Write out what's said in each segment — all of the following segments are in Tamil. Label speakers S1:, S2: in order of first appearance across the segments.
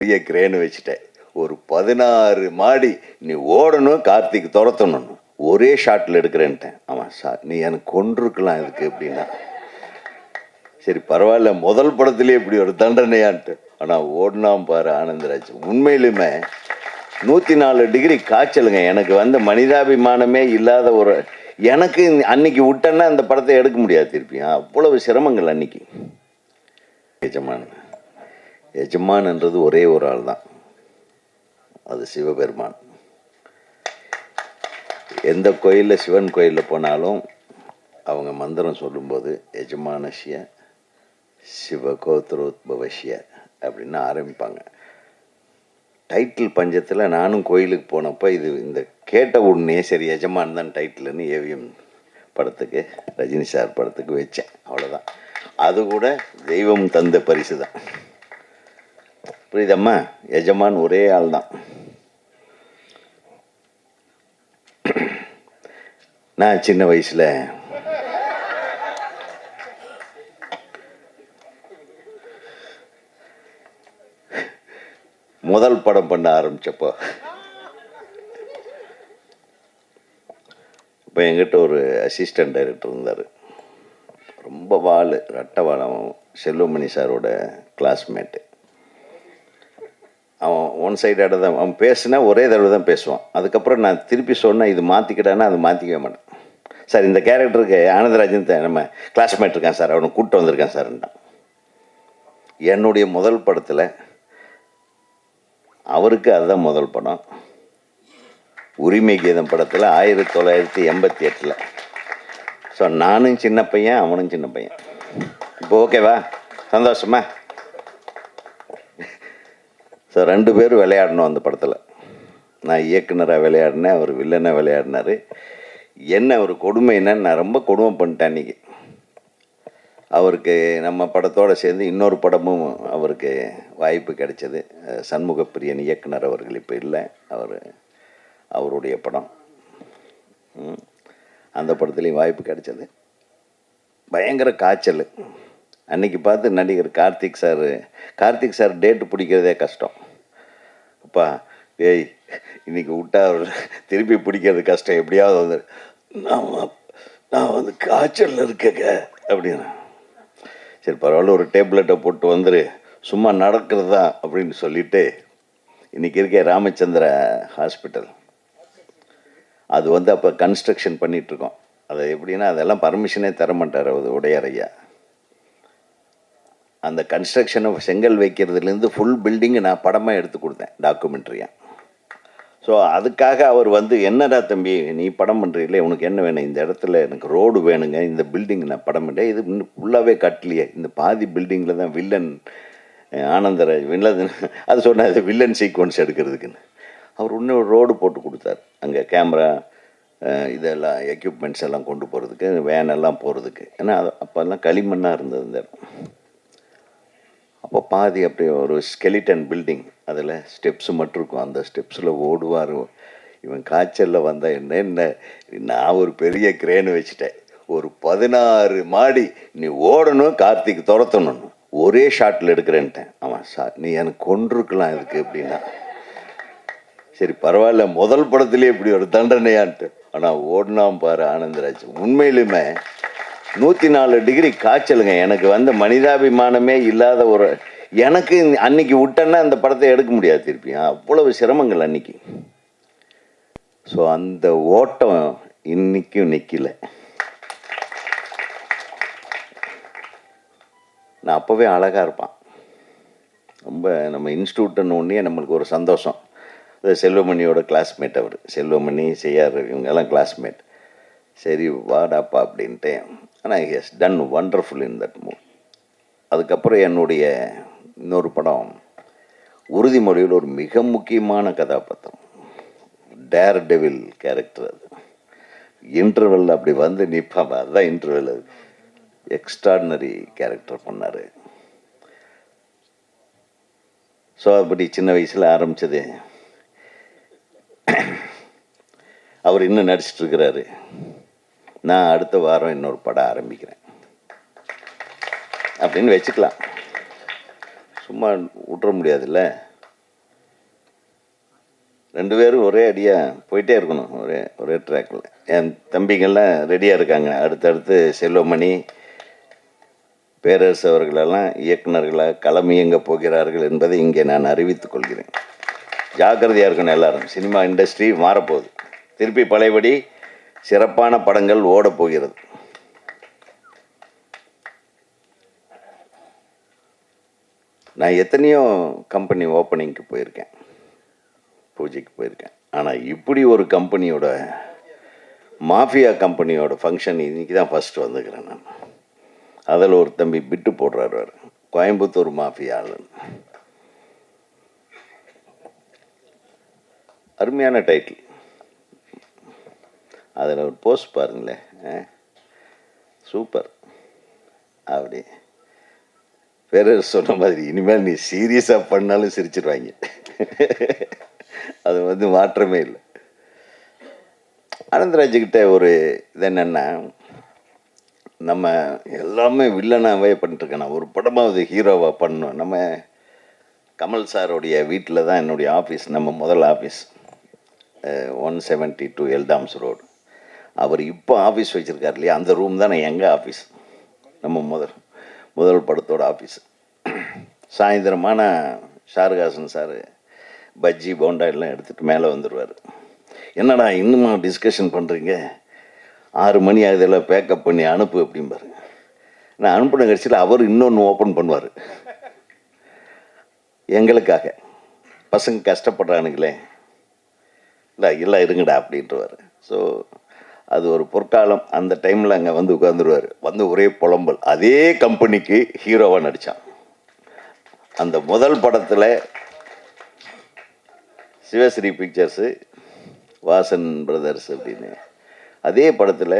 S1: பெரிய கிரேன் வச்சுட்டேன். ஒரு 16 மாடி நீ ஓடணும், கார்த்திக் துரத்தணும், ஒரே ஷாட்டில் எடுக்கிறேன்ட்டேன். ஆமாம் சார், நீ எனக்கு கொண்டிருக்கலாம் இதுக்கு அப்படின்னா. சரி பரவாயில்ல, முதல் படத்துலேயே இப்படி ஒரு தண்டனையான்ட்டு. ஆனால் ஓடினாம் பாரு ஆனந்தராஜ். உண்மையிலுமே 104 டிகிரி காய்ச்சலுங்க. எனக்கு வந்து மனிதாபிமானமே இல்லாத ஒரு எனக்கு அன்னைக்கு விட்டேன்னா அந்த படத்தை எடுக்க முடியாது திருப்பியும். அவ்வளவு சிரமங்கள் அன்னைக்கு. எஜமான்ன்றது ஒரே ஒரு ஆள் தான், அது சிவபெருமான். எந்த கோயிலில் சிவன் கோயிலில் போனாலும் அவங்க மந்திரம் சொல்லும்போது எஜமானசிய சிவகோத்ரோத்பவசிய அப்படின்னு ஆரம்பிப்பாங்க. டைட்டில் பஞ்சத்தில் நானும் கோயிலுக்கு போனப்போ இது இந்த கேட்ட உடனே சரி எஜமான் தான் டைட்டில்னு ஏவிஎம் படத்துக்கு, ரஜினி சார் படத்துக்கு வச்சேன். அவ்வளோதான். அது கூட தெய்வம் தந்த பரிசு தான். புரியுதம்மா? எஜமான் ஒரே ஆள் தான். நான் சின்ன வயசில் முதல் படம் பண்ண ஆரம்பித்தப்போ இப்போ எங்கிட்ட ஒரு அசிஸ்டன்ட் டைரக்டர் இருந்தார். ரொம்ப வாள், ரெட்டை வாழம். செல்வமணி சாரோட கிளாஸ்மேட்டு. அவன் ஒன் சைடாக தான் அவன் பேசுனா, ஒரே தடவை தான் பேசுவான். அதுக்கப்புறம் நான் திருப்பி சொன்னேன் இது மாற்றிக்கிட்டான்னா அது மாற்றிக்கவே மாட்டேன். சார் இந்த கேரக்டருக்கு ஆனந்தராஜன் நம்ம கிளாஸ்மேட் இருக்கான் சார், அவனை கூப்பிட்டு வந்திருக்கான் சார்ன்றான். என்னுடைய முதல் படத்தில் அவருக்கு அதுதான் முதல் படம். உரிமை கீதம் படத்தில் 1988. ஸோ நானும் சின்ன பையன், அவனும் சின்ன பையன். இப்போ ஓகேவா? சந்தோஷமா? ஸோ 2 பேரும் விளையாடணும் அந்த படத்தில். நான் இயக்குனராக விளையாடினேன், அவர் வில்லனாக விளையாடினார். என்ன ஒரு கொடுமை என்னன்னு, நான் ரொம்ப கொடுமை பண்ணிட்டேன் அன்றைக்கி. அவருக்கு நம்ம படத்தோடு சேர்ந்து இன்னொரு படமும் அவருக்கு வாய்ப்பு கிடைச்சது. சண்முகப்பிரியன் இயக்குனர் அவர்கள் இப்போ இல்லை, அவருடைய படம். அந்த படத்துலேயும் வாய்ப்பு கிடைச்சது. பயங்கர காய்ச்சல் அன்னைக்கு பார்த்து நடிகர் கார்த்திக் சார் டேட்டு பிடிக்கிறதே கஷ்டம். அப்பா ஏய் இன்னைக்கு விட்டா திருப்பி பிடிக்கிறது கஷ்டம், எப்படியாவது வந்து நான் வந்து காய்ச்சலில் இருக்கேங்க அப்படின்னு. சரி பரவாயில்ல, ஒரு டேப்லெட்டை போட்டு வந்துரு, சும்மா நடக்கிறது தான் அப்படின்னு சொல்லிட்டு இன்றைக்கி இருக்க ராமச்சந்திர ஹாஸ்பிட்டல் அது வந்து அப்போ கன்ஸ்ட்ரக்ஷன் பண்ணிகிட்ருக்கோம். அது எப்படின்னா அதெல்லாம் பர்மிஷனே தர மாட்டார் அது உடையார் ஐயா. அந்த கன்ஸ்ட்ரக்ஷனை செங்கல் வைக்கிறதுலேருந்து ஃபுல் பில்டிங்கு நான் படமாக எடுத்து கொடுத்தேன், டாக்குமெண்ட்ரியாக. ஸோ அதுக்காக அவர் வந்து என்னடா தம்பி நீ படம் பண்ணுறீங்களே, உனக்கு என்ன வேணும், இந்த இடத்துல எனக்கு ரோடு வேணுங்க, இந்த பில்டிங் நான் படம் பண்ணேன், இது இன்னும் ஃபுல்லாகவே கட்டலையே, இந்த பாதி பில்டிங்கில் தான் வில்லன் ஆனந்தராஜ் வில்லன் அது சொன்னால் அது வில்லன் சீக்வன்ஸ் எடுக்கிறதுக்குன்னு. அவர் இன்னும் ரோடு போட்டு கொடுத்தார். அங்கே கேமரா இதெல்லாம் எக்யூப்மெண்ட்ஸ் எல்லாம் கொண்டு போகிறதுக்கு, வேன் எல்லாம் போகிறதுக்கு. ஏன்னா அது அப்போல்லாம் களிமண்ணாக இருந்தது இந்த இடம். அப்போ பாதி அப்படியே ஒரு ஸ்கெலிட்டன் பில்டிங், அதில் ஸ்டெப்ஸு மட்டும் இருக்கும். அந்த ஸ்டெப்ஸில் ஓடுவார் இவன். காய்ச்சலில் வந்தால் என்ன நான் ஒரு பெரிய கிரேன் வச்சுட்டேன். ஒரு 16 மாடி நீ ஓடணும், கார்த்திக் துரத்தணும், ஒரே ஷாட்டில் எடுக்கிறேன்ட்டேன். ஆமாம் சார், நீ எனக்கு கொண்டிருக்கலாம் இதுக்கு அப்படின்னா. சரி பரவாயில்ல, முதல் படத்துலேயே இப்படி ஒரு தண்டனையான்ட்டு. ஆனால் ஓடினாம் பாரு ஆனந்தராஜ். உண்மையிலுமே 104 டிகிரி காய்ச்சலுங்க. எனக்கு வந்து மனிதாபிமானமே இல்லாத ஒரு எனக்கு அன்னைக்கு விட்டேன்னா அந்த படத்தை எடுக்க முடியாது திருப்பியும். அவ்வளவு சிரமங்கள் அன்னைக்கு. ஸோ அந்த ஓட்டம் இன்னைக்கும் நிற்கல. நான் அப்போவே அழகாக இருப்பான். ரொம்ப நம்ம இன்ஸ்டியூட்டுன்னு ஒன்றே நம்மளுக்கு ஒரு சந்தோஷம். செல்வமணியோட கிளாஸ்மேட் அவர். செல்வமணி, செய்யார், இவங்கெல்லாம் கிளாஸ்மேட். சரி வாடாப்பா அப்படின்ட்டு. ஆனால் he has done wonderful in that movie. அதுக்கப்புறம் என்னுடைய இன்னொரு படம் உறுதிமொழியில் ஒரு மிக முக்கியமான கதாபாத்திரம், டேர் டெவில் கேரக்டர். அது இன்டர்வெல் அப்படி வந்து நிற்பாங்க, அதுதான் இன்டர்வெல். அது எக்ஸ்ட்ராடினரி கேரக்டர் பண்ணார். ஸோ அப்படி சின்ன வயசில் ஆரம்பித்தது. அவர் இன்னும் நடிச்சிட்ருக்கிறாரு. நான் அடுத்த வாரம் இன்னொரு படம் ஆரம்பிக்கிறேன் அப்படின்னு வச்சுக்கலாம். சும்மா விட்டுற முடியாதுல்ல. 2 பேரும் ஒரே அடியாக போயிட்டே இருக்கணும், ஒரே ஒரே ட்ராக்கில். என் தம்பிங்கள்லாம் ரெடியாக இருக்காங்க. அடுத்தடுத்து செல்வமணி, பேரரசு அவர்களெல்லாம் இயக்குநர்களாக களமியங்க போகிறார்கள் என்பதை இங்கே நான் அறிவித்துக் கொள்கிறேன். ஜாக்கிரதையாக இருக்கணும் எல்லாரும். சினிமா இண்டஸ்ட்ரி மாறப்போகுது. திருப்பி பழையபடி சிறப்பான படங்கள் ஓடப் போகிறது. நான் எத்தனையோ கம்பெனி ஓப்பனிங்க்கு போயிருக்கேன், பூஜைக்கு போயிருக்கேன். ஆனால் இப்படி ஒரு கம்பெனியோட, மாஃபியா கம்பெனியோட ஃபங்க்ஷன் இன்றைக்கி தான் ஃபஸ்ட்டு வந்துக்கிறேன் நான். அதில் ஒரு தம்பி பிட்டு போடுறாரு, கோயம்புத்தூர் மாஃபியா ஆளுன்னு. அருமையான டைட்டில். அதில் ஒரு போஸ்ட் பாருங்களேன், சூப்பர். அப்படி வேறு சொன்ன மாதிரி இனிமேல் நீ சீரியஸாக பண்ணாலும் சிரிச்சிருவாங்க. அது வந்து மாற்றமே இல்லை. ஆனந்தராஜுக்கிட்ட ஒரு இது என்னென்னா, நம்ம எல்லாமே வில்லனாகவே பண்ணிட்டுருக்கேன். நான் ஒரு படமாவது ஹீரோவாக பண்ணணும். நம்ம கமல் சாரோடைய வீட்டில் தான் என்னுடைய ஆஃபீஸ், நம்ம முதல் ஆஃபீஸ் 172 எல்டாம்ஸ் ரோடு. அவர் இப்போ ஆஃபீஸ் வச்சுருக்கார் இல்லையா, அந்த ரூம் தான் எங்கள் ஆஃபீஸ். நம்ம முதல் படத்தோட ஆஃபீஸ். சாயந்தரமான ஷாருகாசன் சார் பஜ்ஜி போண்டா எல்லாம் எடுத்துகிட்டு மேலே வந்துடுவார். என்னடா இன்னுமா டிஸ்கஷன் பண்ணுறீங்க, 6 மணி ஆகுதெல்லாம் பேக்கப் பண்ணி அனுப்பு அப்படிம்பாரு. நான் அனுப்பின கட்சியில் அவர் இன்னொன்று ஓப்பன் பண்ணுவார் எங்களுக்காக. பசங்க கஷ்டப்படுறானுங்களே, இல்லை இருங்கடா அப்படின்றவார். ஸோ அது ஒரு பொற்காலம். அந்த டைமில் அங்கே வந்து உட்காந்துருவார். வந்து ஒரே புலம்பல். அதே கம்பெனிக்கு ஹீரோவாக நடித்தான். அந்த முதல் படத்தில் சிவஸ்ரீ பிக்சர்ஸு, வாசன் பிரதர்ஸ் அப்படின்னு, அதே படத்தில்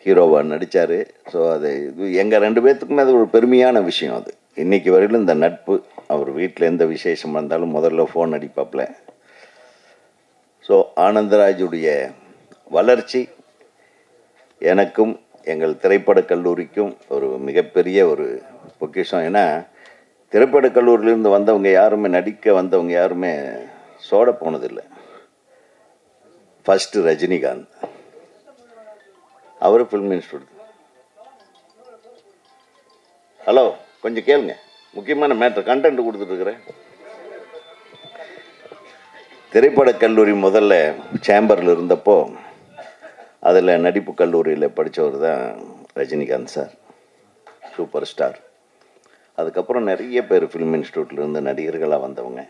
S1: ஹீரோவாக நடித்தார். ஸோ அது இது எங்கள் 2 பேர்த்துக்குமே அது ஒரு பெருமையான விஷயம். அது இன்றைக்கி வரையிலும் இந்த நட்பு. அவர் வீட்டில் எந்த விசேஷம் வந்தாலும் முதல்ல ஃபோன் அடிப்பாப்புல. ஸோ ஆனந்தராஜுடைய வளர்ச்சி எனக்கும் எங்கள் திரைப்படக் கல்லூரிக்கும் ஒரு மிகப்பெரிய ஒரு பொக்கிஷம். ஏன்னா திரைப்படக் கல்லூரியிலேருந்து வந்தவங்க யாருமே, நடிக்க வந்தவங்க யாருமே சோட போனதில்லை. ஃபஸ்ட்டு ரஜினிகாந்த், அவர் ஃபில்ம் இன்ஸ்டியூட். ஹலோ, கொஞ்சம் கேளுங்க, முக்கியமான மேட்ரு, கண்டென்ட் கொடுத்துட்ருக்குறேன். திரைப்படக் கல்லூரி முதல்ல சேம்பரில் இருந்தப்போ அதில் நடிப்பு கல்லூரியில் படித்தவர் தான் ரஜினிகாந்த் சார், சூப்பர் ஸ்டார். அதுக்கப்புறம் நிறைய பேர் ஃபிலிம் இன்ஸ்டியூட்லேருந்து நடிகர்களாக வந்தவங்க.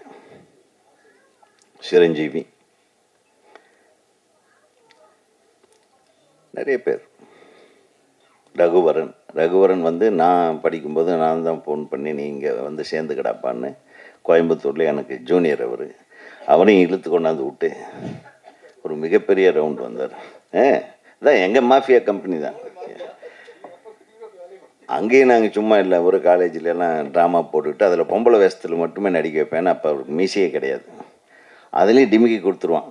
S1: சிரஞ்சீவி, நிறைய பேர். ரகுவரன் வந்து நான் படிக்கும்போது நான் தான் ஃபோன் பண்ணி நீ இங்கே வந்து சேர்ந்துக்கடாப்பான்னு, கோயம்புத்தூரில் எனக்கு ஜூனியர் அவர். அவனையும் இழுத்து கொண்டாந்து விட்டு ஒரு மிகப்பெரிய ரவுண்ட் வந்தார். இதான் எங்கள் மாஃபியா கம்பெனி தான். அங்கேயும் நாங்கள் சும்மா இல்லை, ஒரு காலேஜிலலாம் ட்ராமா போட்டுக்கிட்டு அதில் பொம்பளை வேஷத்தில் மட்டுமே நடிக்க வைப்பேன். அப்போ அவருக்கு மீசையே கிடையாது. அதுலேயும் டிமிக்கி கொடுத்துருவான்.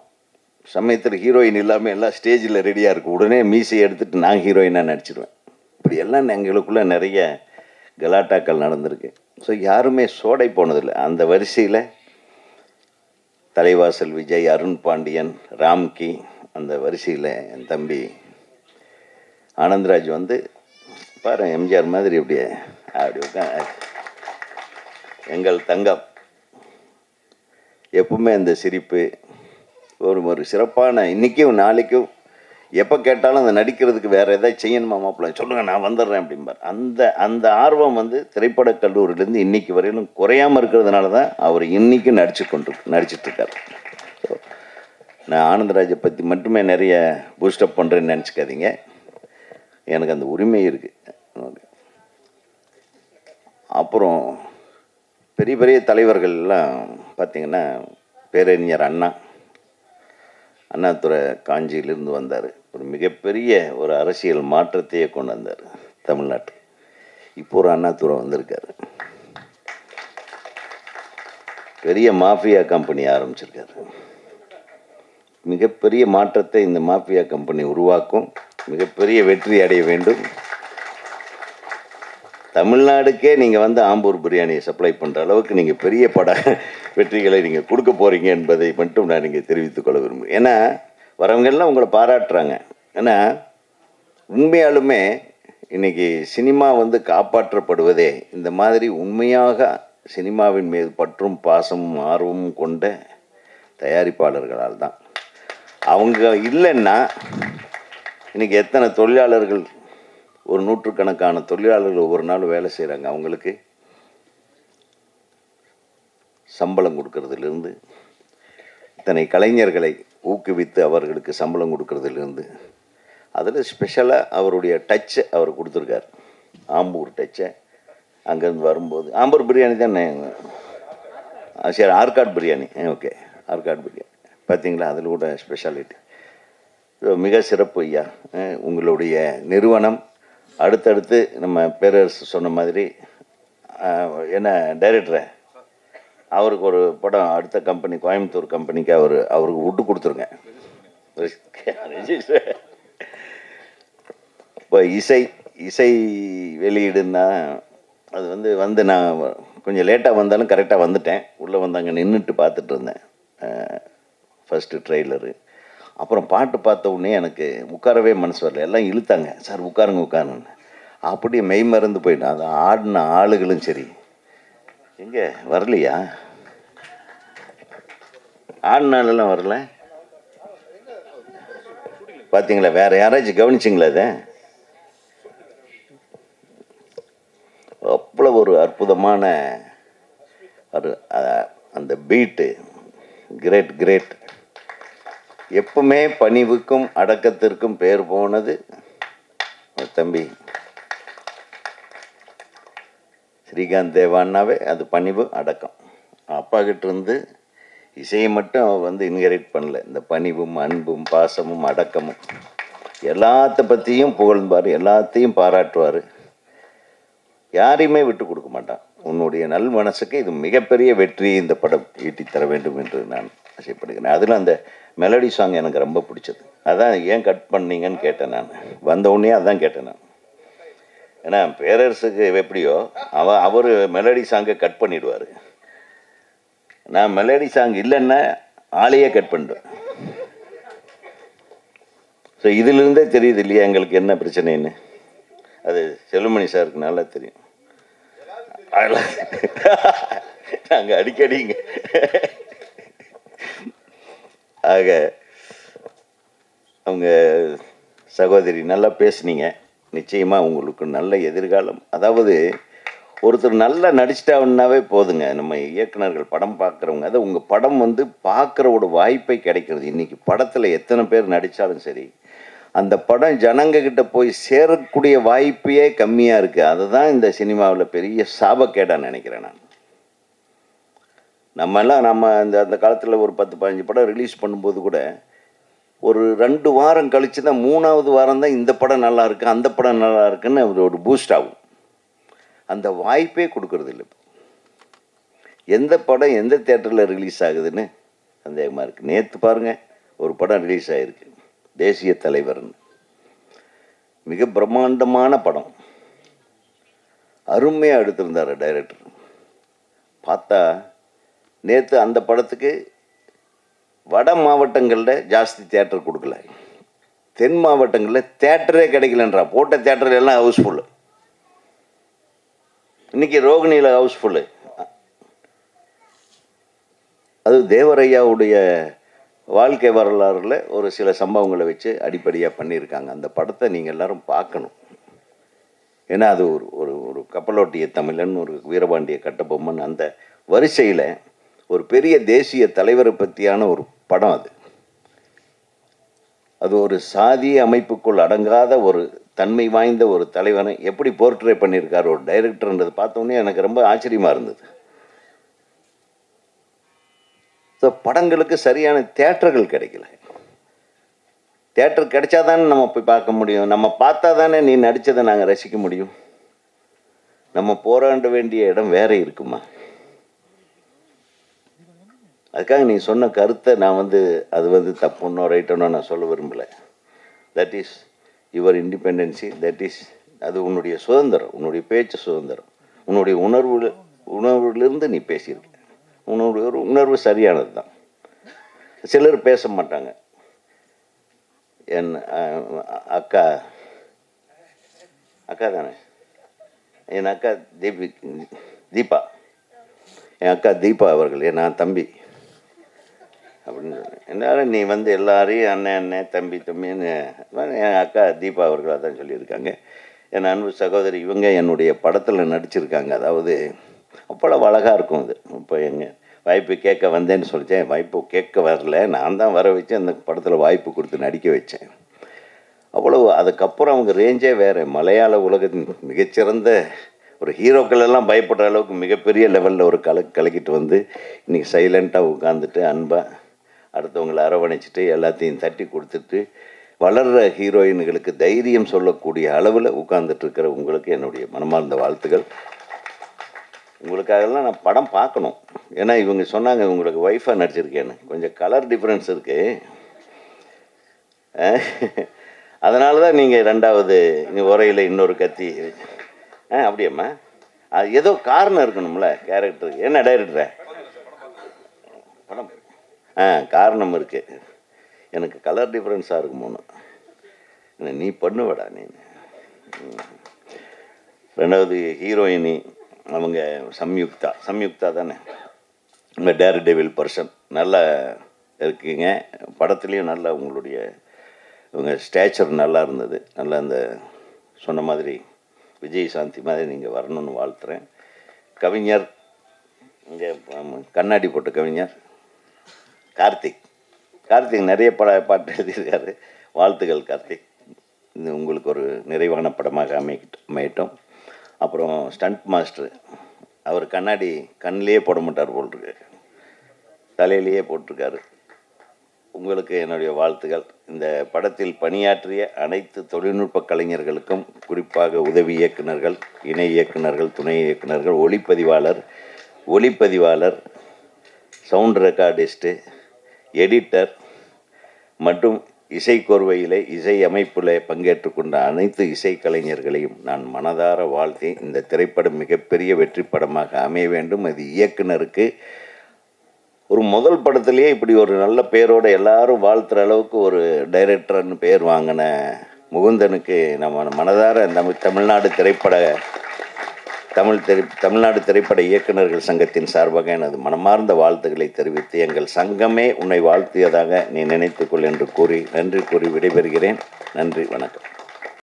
S1: சமயத்தில் ஹீரோயின் இல்லாமல் எல்லாம் ஸ்டேஜில் ரெடியாக இருக்கும். உடனே மீசையை எடுத்துகிட்டு நான் ஹீரோயினாக நடிச்சிடுவேன். இப்படி எல்லாம் எங்களுக்குள்ளே நிறைய கலாட்டாக்கள் நடந்திருக்கு. ஸோ யாருமே சோடை போனதில்லை. அந்த வரிசையில் தலைவாசல் விஜய், அருண் பாண்டியன், ராம்கி, அந்த வரிசையில் என் தம்பி ஆனந்தராஜ் வந்து பாரு எம்ஜிஆர் மாதிரி அப்படி எங்கள் தங்கம். எப்பவுமே அந்த சிரிப்பு ஒரு சிறப்பான, இன்றைக்கும் நாளைக்கும் எப்போ கேட்டாலும் அந்த நடிக்கிறதுக்கு வேறு ஏதாவது செய்யணுமா மாப்பிள்ள, சொல்லுங்கள் நான் வந்துடுறேன் அப்படிம்பார். அந்த ஆர்வம் வந்து திரைப்படக் கல்லூரியிலேருந்து இன்றைக்கி வரையிலும் குறையாமல் இருக்கிறதுனால தான் அவர் இன்றைக்கும் நடிச்சிட்ருக்கார். ஸோ நான் ஆனந்தராஜை பற்றி மட்டுமே நிறைய பூஸ்டப் பண்ணுறேன்னு நினச்சிக்காதீங்க, எனக்கு அந்த உரிமை இருக்குது. அப்புறம் பெரிய பெரிய தலைவர்கள்லாம் பார்த்திங்கன்னா, பேரறிஞர் அண்ணாதுரை காஞ்சியிலிருந்து வந்தார். ஒரு மிகப்பெரிய ஒரு அரசியல் மாற்றத்தையே கொண்டு வந்தார் தமிழ்நாட்டுக்கு. இப்போ ஒரு அண்ணாதுரை வந்திருக்காரு, பெரிய மாஃபியா கம்பெனி ஆரம்பிச்சிருக்காரு. மிகப்பெரிய மாற்றத்தை இந்த மாஃபியா கம்பெனி உருவாக்கும். மிகப்பெரிய வெற்றி அடைய வேண்டும். தமிழ்நாடுக்கே நீங்கள் வந்து ஆம்பூர் பிரியாணியை சப்ளை பண்ணுற அளவுக்கு நீங்கள் பெரிய பட வெற்றிகளை நீங்கள் கொடுக்க போகிறீங்க என்பதை மட்டும் நான் நீங்கள் தெரிவித்துக் கொள்ள விரும்புகிறேன். ஏன்னா வரவங்கெல்லாம் உங்களை பாராட்டுறாங்க. ஏன்னா உண்மையாலுமே இன்னைக்கு சினிமா வந்து காப்பாற்றப்படுவதே இந்த மாதிரி உண்மையாக சினிமாவின் மீது பற்றும் பாசமும் ஆர்வமும் கொண்ட தயாரிப்பாளர்களால் தான். அவங்க இல்லைன்னா இன்றைக்கி எத்தனை தொழிலாளர்கள், ஒரு நூற்றுக்கணக்கான தொழிலாளர்கள் ஒவ்வொரு நாள் வேலை செய்கிறாங்க. அவங்களுக்கு சம்பளம் கொடுக்கறதுலேருந்து, இத்தனை கலைஞர்களை ஊக்குவித்து அவர்களுக்கு சம்பளம் கொடுக்கறதுலேருந்து, அதில் ஸ்பெஷலாக அவருடைய டச்சை அவர் கொடுத்துருக்கார். ஆம்பூர் டச்சை அங்கேருந்து வரும்போது ஆம்பூர் பிரியாணி தான் சரி, ஆற்காடு பிரியாணி. ஓகே, ஆற்காடு பிரியாணி பார்த்தீங்களா, அதில் கூட ஸ்பெஷாலிட்டி. மிக சிறப்பு ஐயா. உங்களுடைய நிறுவனம் அடுத்தடுத்து நம்ம பேரரசு சொன்ன மாதிரி என்ன டைரக்டரை அவருக்கு ஒரு படம் அடுத்த கம்பெனி கோயம்புத்தூர் கம்பெனிக்கு அவருக்கு விட்டு கொடுத்துருங்க. இப்போ இசை வெளியீடுன்னா அது வந்து நான் கொஞ்சம் லேட்டாக வந்தாலும் கரெக்டாக வந்துட்டேன். உள்ளே வந்தாங்க, நின்றுட்டு பார்த்துட்டு இருந்தேன் ஃபஸ்ட்டு ட்ரெய்லரு. அப்புறம் பாட்டு பார்த்த உடனே எனக்கு உட்காரவே மனசு வரல. எல்லாம் இழுத்தாங்க, சார் உட்காருங்கன்னு. அப்படியே மெய் மறந்து போயிட்டேன். அது ஆடின ஆளுகளும் சரி, எங்கே வரலையா, ஆடினாலெல்லாம் வரல பார்த்தீங்களா? வேற யாராச்சும் கவனிச்சிங்களா? அதை அவ்வளோ ஒரு அற்புதமான அந்த பீட்டு, கிரேட். எப்பவுமே பணிவுக்கும் அடக்கத்திற்கும் பேர் போனது தம்பி ஸ்ரீகாந்த் தேவான்னாவே அது பணிவு அடக்கம். அப்பா கிட்ட இருந்து இசையை மட்டும் வந்து இன்ஹெரிட் பண்ணல, இந்த பணிவும் அன்பும் பாசமும் அடக்கமும் எல்லாத்த பற்றியும் புகழ்ந்தார், எல்லாத்தையும் பாராட்டுவார், யாரையுமே விட்டு கொடுக்க மாட்டான். உன்னுடைய நல் மனசுக்கு இது மிகப்பெரிய வெற்றி இந்த படம் ஈட்டித்தர வேண்டும் என்று நான் ஆசைப்படுகிறேன். அதில் அந்த மெலடி சாங் எனக்கு ரொம்ப பிடிச்சது. அதான் ஏன் கட் பண்ணீங்கன்னு கேட்டேன் நான். வந்த உடனே அதான் கேட்டேன் நான். ஏன்னா பேரரசுக்கு எப்படியோ அவர் மெலடி சாங்கை கட் பண்ணிடுவார். நான் மெலடி சாங் இல்லைன்னா ஆளையே கட் பண்ணிடுவேன். ஸோ இதிலிருந்தே தெரியுது இல்லையா எங்களுக்கு என்ன பிரச்சனைன்னு. அது செல்லுமணி சாருக்கு நல்லா தெரியும். நாங்கள் அடிக்கடிங்க ஆக அவங்க சகோதரி நல்லா பேசுனீங்க. நிச்சயமாக உங்களுக்கு நல்ல எதிர்காலம். அதாவது ஒருத்தர் நல்லா நடிச்சிட்டான்னாவே போதுங்க. நம்ம இயக்குனர்கள் படம் பார்க்குறவங்க, அதை உங்கள் படம் வந்து பார்க்குற ஒரு வாய்ப்பை கிடைக்கிறது. இன்றைக்கி படத்தில் எத்தனை பேர் நடித்தாலும் சரி, அந்த படம் ஜனங்கக்கிட்ட போய் சேரக்கூடிய வாய்ப்பையே கம்மியாக இருக்குது. அதுதான் இந்த சினிமாவில் பெரிய சாபக்கேடாக நினைக்கிறேன் நான். நம்ம அந்த காலத்தில் ஒரு 10-15 படம் ரிலீஸ் பண்ணும்போது கூட ஒரு 2 வாரம் கழித்து தான் 3ஆவது வாரம் தான் இந்த படம் நல்லா இருக்குது, அந்த படம் நல்லா இருக்குன்னு ஒரு பூஸ்ட் ஆகும். அந்த வாய்ப்பே கொடுக்கறது இல்லை. எந்த படம் எந்த தேட்டரில் ரிலீஸ் ஆகுதுன்னு சந்தேகமாக இருக்குது. நேற்று பாருங்கள், ஒரு படம் ரிலீஸ் ஆகிருக்கு, தேசிய தலைவர்னு. மிக பிரம்மாண்டமான படம், அருமையாக எடுத்திருந்தார் டைரக்டர். பார்த்தா நேற்று அந்த படத்துக்கு வட மாவட்டங்களில் ஜாஸ்தி தேட்டர் கொடுக்கல, தென் மாவட்டங்களில் தேட்டரே கிடைக்கலன்றா. போட்ட தேட்டர் எல்லாம் ஹவுஸ்ஃபுல்லு. இன்னைக்கு ரோகிணியில் ஹவுஸ்ஃபுல்லு. அது தேவரையாவுடைய வாழ்க்கை வரலாறுல ஒரு சில சம்பவங்களை வச்சு அடிப்படையாக பண்ணியிருக்காங்க. அந்த படத்தை நீங்கள் எல்லோரும் பார்க்கணும். ஏன்னா அது ஒரு ஒரு கப்பலோட்டிய தமிழன், ஒரு வீரபாண்டிய கட்டபொம்மன், அந்த வரிசையில் ஒரு பெரிய தேசிய தலைவரை பற்றியான ஒரு படம் அது. அது ஒரு சாதிய அமைப்புக்குள் அடங்காத ஒரு தன்மை வாய்ந்த ஒரு தலைவனை எப்படி போர்ட்ரே பண்ணியிருக்கார் ஒரு டைரக்டர்ன்றது பார்த்தோன்னே எனக்கு ரொம்ப ஆச்சரியமாக இருந்தது. ஸோ படங்களுக்கு சரியான தேட்டர்கள் கிடைக்கல. தேட்டர் கிடைச்சாதானே நம்ம போய் பார்க்க முடியும். நம்ம பார்த்தா தானே நீ நடித்ததை நாங்கள் ரசிக்க முடியும். நம்ம போராட வேண்டிய இடம் வேற இருக்குமா? அதுக்காக நீ சொன்ன கருத்தை நான் அது தப்புன்னோ ரைட்டனோ நான் சொல்ல விரும்பலை. That is your independency, that is அது உன்னுடைய சுதந்திரம், உன்னுடைய பேச்சு சுதந்திரம், உன்னுடைய உணர்வுலேருந்து நீ பேசியிருக்க. உன்னுடைய உணர்வு சரியானது தான். சிலர் பேச மாட்டாங்க. என் அக்கா தானே, என் அக்கா தீபா, என் அக்கா தீபா அவர்கள் நான் தம்பி அப்படின்னு சொன்னேன். என்னால் நீ வந்து எல்லாரையும் அண்ணன் தம்பி தம்பின்னு என் அக்கா தீபா அவர்கள் அதான் சொல்லியிருக்காங்க. என் அன்பு சகோதரி இவங்க என்னுடைய படத்தில் நடிச்சிருக்காங்க. அதாவது அவ்வளோ அழகாக இருக்கும் அது. இப்போ எங்கள் வாய்ப்பு கேட்க வந்தேன்னு சொல்லித்தேன், வாய்ப்பு கேட்க வரல, நான் தான் வர வச்சு அந்த படத்தில் வாய்ப்பு கொடுத்து நடிக்க வச்சேன். அவ்வளவு அதுக்கப்புறம் அவங்க ரேஞ்சே வேறு. மலையாள உலகத்தின் மிகச்சிறந்த ஒரு ஹீரோக்கள் எல்லாம் பயப்படுற அளவுக்கு மிகப்பெரிய லெவலில் ஒரு கலக்கிட்டு வந்து இன்றைக்கி சைலண்ட்டாக உட்காந்துட்டு அன்பாக அடுத்தவங்களை அரவணைச்சிட்டு எல்லாத்தையும் தட்டி கொடுத்துட்டு வளர்கிற ஹீரோயின்களுக்கு தைரியம் சொல்லக்கூடிய அளவில் உட்கார்ந்துட்டுருக்கிற உங்களுக்கு என்னுடைய மனமார்ந்த வாழ்த்துக்கள். உங்களுக்காகலாம் நான் படம் பார்க்கணும். ஏன்னா இவங்க சொன்னாங்க உங்களுக்கு ஒய்ஃபாக நடிச்சிருக்கேன்னு. கொஞ்சம் கலர் டிஃப்ரென்ஸ் இருக்குது, அதனால தான் நீங்கள் ரெண்டாவது உரையில் இன்னொரு கத்தி. அப்படியாம்மா, அது ஏதோ காரணம் இருக்கணும்ல கேரக்டருக்கு. என்ன டைரக்டரை படம் காரணம் இருக்குது. எனக்கு கலர் டிஃப்ரென்ஸாக இருக்குமோன்னு. நீ பண்ணுவடா நீ. ரெண்டாவது ஹீரோயினி அவங்க சம்யுக்தா தானே, உங்கள் டேர் டெவில் பர்சன் நல்லா இருக்குங்க. படத்துலேயும் நல்லா உங்களுடைய உங்கள் ஸ்டேச்சர் நல்லா இருந்தது. நல்லா அந்த சொன்ன மாதிரி விஜய் சாந்தி மாதிரி நீங்கள் வரணும்னு வாழ்த்துறேன். கவிஞர் இங்கே கண்ணாடி போட்ட கவிஞர் கார்த்திக் நிறைய பாட்டு எழுதியிருக்காரு. வாழ்த்துக்கள் கார்த்திக். இது உங்களுக்கு ஒரு நிறைவான படமாக அமையட்டும். அப்புறம் ஸ்டண்ட் மாஸ்டர் அவர் கண்ணாடி கண்ணிலேயே போட மாட்டார் போட்டிருக்கு, தலையிலேயே போட்டிருக்காரு. உங்களுக்கு என்னுடைய வாழ்த்துக்கள். இந்த படத்தில் பணியாற்றிய அனைத்து தொழில்நுட்ப கலைஞர்களுக்கும், குறிப்பாக உதவி இயக்குநர்கள், இணை இயக்குநர்கள், துணை இயக்குநர்கள், ஒளிப்பதிவாளர், சவுண்ட் ரெக்கார்டிஸ்ட்டு, எடிட்டர் மற்றும் இசைக்கோர்வையிலே இசை அமைப்பில் பங்கேற்று கொண்ட அனைத்து இசைக்கலைஞர்களையும் நான் மனதார வாழ்த்தி, இந்த திரைப்படம் மிகப்பெரிய வெற்றி படமாக அமைய வேண்டும். அது இயக்குனருக்கு ஒரு முதல் படத்துலேயே இப்படி ஒரு நல்ல பேரோடு எல்லாரும் வாழ்த்துற அளவுக்கு ஒரு டைரக்டர்னு பேர் வாங்கின முகுந்தனுக்கு நம்ம மனதார தமிழ்நாடு திரைப்பட இயக்குநர்கள் சங்கத்தின் சார்பாக எனது மனமார்ந்த வாழ்த்துக்களை தெரிவித்து, எங்கள் சங்கமே உன்னை வாழ்த்தியதாக நீ நினைத்துக்கொள் என்று கூறி நன்றி கூறி விடைபெறுகிறேன். நன்றி, வணக்கம்.